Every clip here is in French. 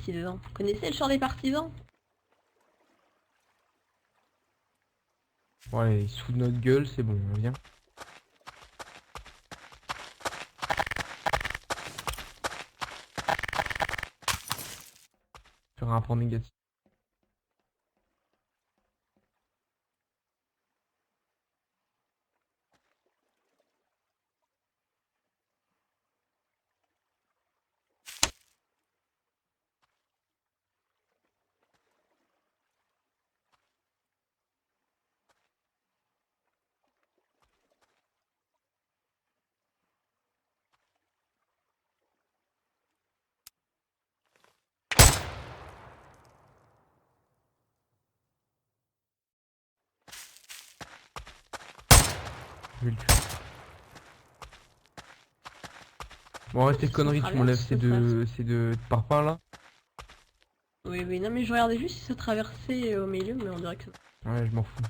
partisans. Vous connaissez le chant des partisans? Bon allez, sous notre gueule, c'est bon, viens. Sur un point négatif. Je vais le tuer. Bon, reste tes Ils sont conneries, tu m'enlèves traverses, ces deux parpaings là. Oui, oui, non, mais je regardais juste si ça traversait au milieu, mais on dirait que... Ouais, je m'en fous.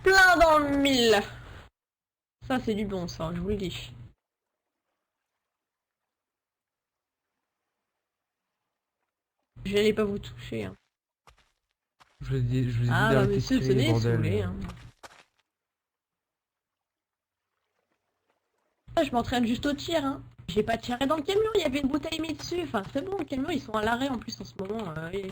Plein dans le mille. Ça, c'est du bon, ça, je vous le dis. Je n'allais pas vous toucher. Hein. Je vous ai dit Ah bah d'arrêter de monsieur, tirer, tenez si vous bordel. voulez. Hein. Ah, je m'entraîne juste au tir. Hein. J'ai pas tiré dans le camion, il y avait une bouteille mise dessus. Enfin, c'est bon, le camion, ils sont à l'arrêt en plus en ce moment. Et...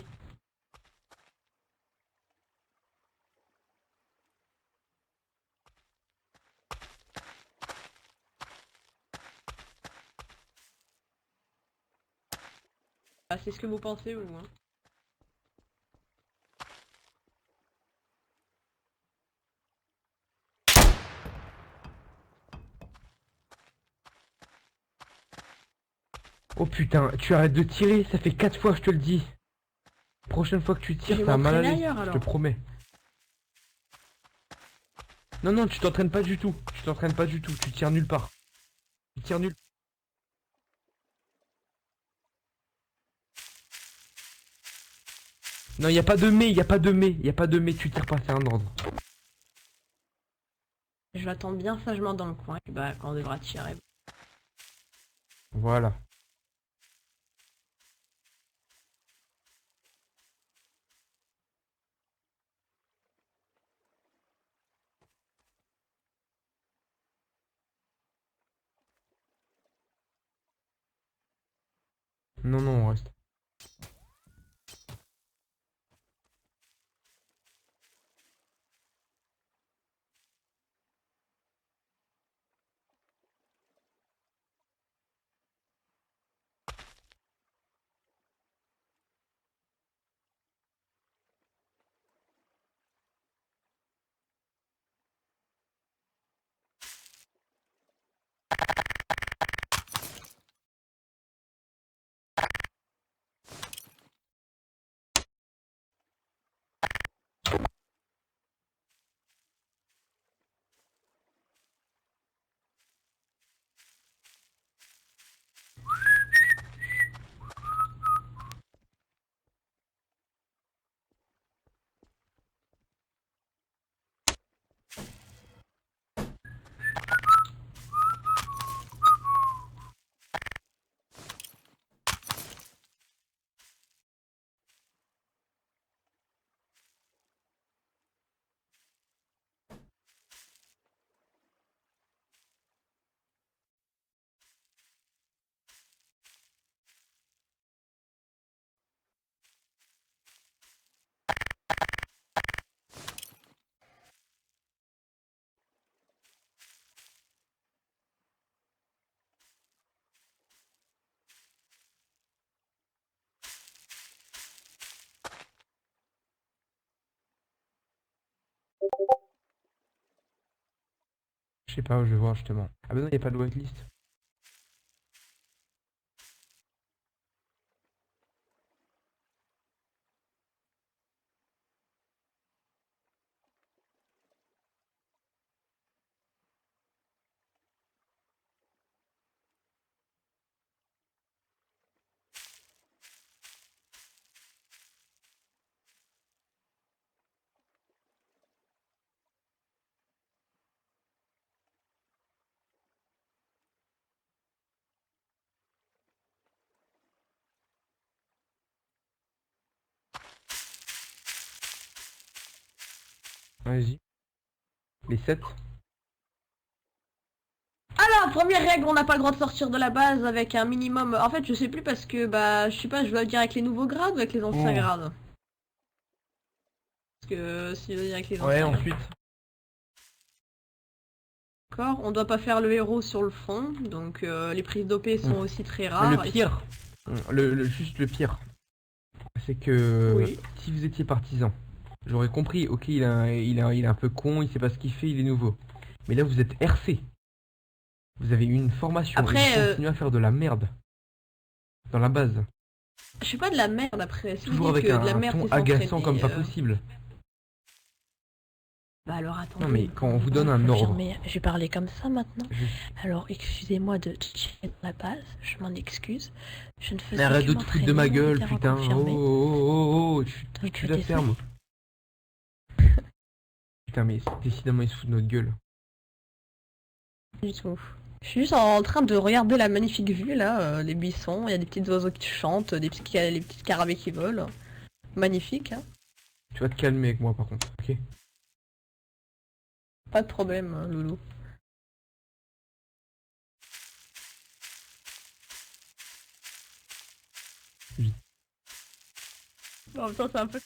Ah, c'est ce que vous pensez, vous. Hein. Oh putain, tu arrêtes de tirer, ça fait 4 fois, je te le dis. Prochaine fois que tu tires, ça va mal aller, ailleurs, je alors. te promets. Non, non, tu t'entraînes pas du tout. Tu t'entraînes pas du tout, tu tires nulle part. Tu tires nulle. Non, y a pas de mais, y a pas de mais, y a pas de mais, tu tires pas, c'est un ordre. Je vais attendre bien sagement dans le coin. Et bah, quand on devra tirer. Voilà. Non, non, on reste. Je sais pas, je vais voir justement. Ah bah non, y a pas de whitelist. Vas-y. Les 7. Alors, première règle, on n'a pas le droit de sortir de la base avec un minimum. En fait, je sais plus parce que, bah, je sais pas, je dois le dire avec les nouveaux grades ou avec les anciens Oh. grades. Parce que si je dois dire avec les Ouais, anciens ensuite. grades, on doit pas faire le héros sur le fond, donc les prises d'OP sont aussi très rares. Mais le pire, juste le pire, c'est que Oui. si vous étiez partisan, j'aurais compris, ok, il est un peu con, il sait pas ce qu'il fait, il est nouveau. Mais là, vous êtes RC. Vous avez eu une formation et Après, vous continuez à faire de la merde. Dans la base. je suis pas de la merde après. Si vous Toujours dites avec que de la un merde ton c'est agaçant comme s'entraîner, pas possible. Bah alors attendez. Non mais quand on vous donne un ordre, confirmer. Je vais parler comme ça maintenant. juste... Alors excusez-moi de tirer dans la base, je m'en excuse. Je ne faisais Mais arrête que de te foutre de ma m'entraîner, gueule, militaire putain. confirmé. Oh, Donc, tu la désolé. fermes. Putain, mais décidément, ils se foutent de notre gueule. Du tout. Je suis juste en train de regarder la magnifique vue là, les buissons, il y a des petits oiseaux qui chantent, les petites caravelles qui volent. Magnifique, hein. Tu vas te calmer avec moi par contre, ok? Pas de problème, loulou. Oui. En même temps, c'est un peu...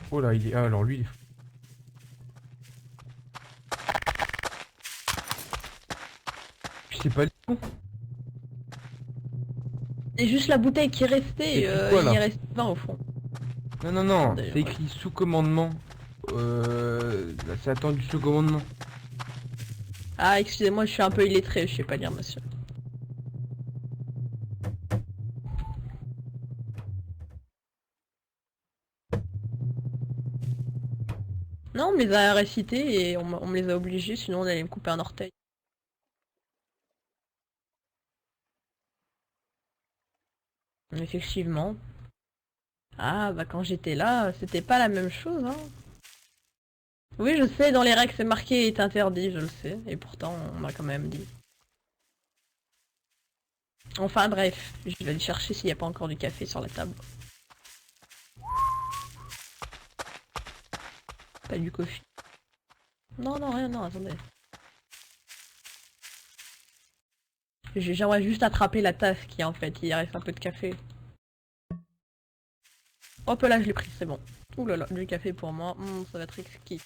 Oh là, il est... Ah, alors lui, il est... Puis c'est pas le con. C'est juste la bouteille qui est C'est restée, écrit quoi, il y là? reste 20 au fond. Non, non, non, Attendez, c'est ouais. écrit sous commandement. Là, c'est attendu sous commandement. Ah, excusez-moi, je suis un peu illettré, je sais pas lire, monsieur. Non, on me les a récités et on me les a obligés, sinon on allait me couper un orteil. Effectivement. Ah, bah quand j'étais là, c'était pas la même chose, hein. Oui, je sais, dans les règles c'est marqué est interdit, je le sais, et pourtant on m'a quand même dit. Enfin bref, je vais aller chercher s'il n'y a pas encore du café sur la table. Pas du coffee. Non, non, rien, non, attendez. J'aimerais juste attraper la tasse qui en fait, il reste un peu de café. Hop là, je l'ai pris, c'est bon. Ouh là là, du café pour moi, ça va être exquis.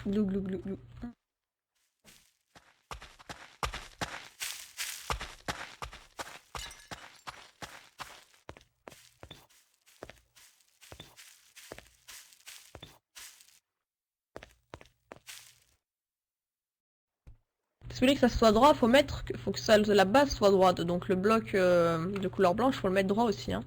Glou glou glou glou. Si vous voulez que ça soit droit, faut que la base soit droite. Donc le bloc de couleur blanche, faut le mettre droit aussi, hein.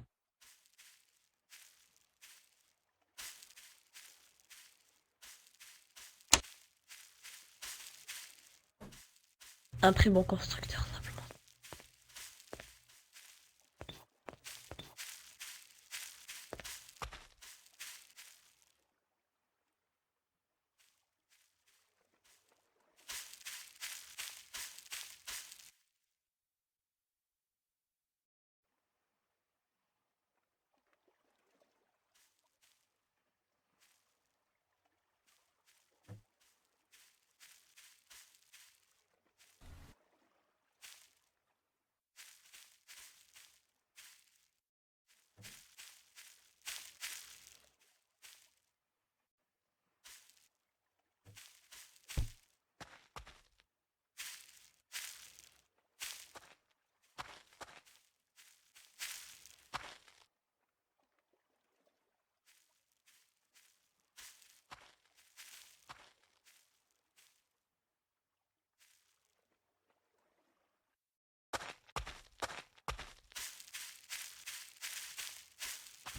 Un très bon constructeur, simplement.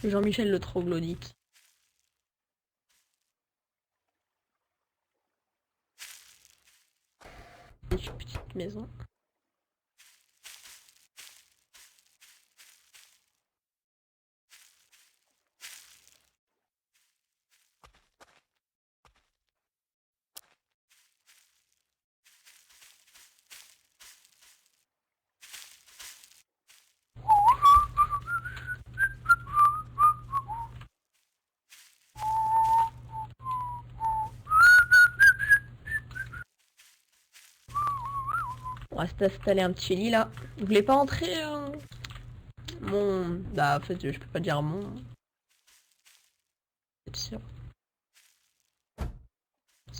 Jean-Michel le troglodyte. Une petite maison. On va s'installer un petit lit là. Vous voulez pas entrer mon... Bah en fait je peux pas dire mon... C'est sûr.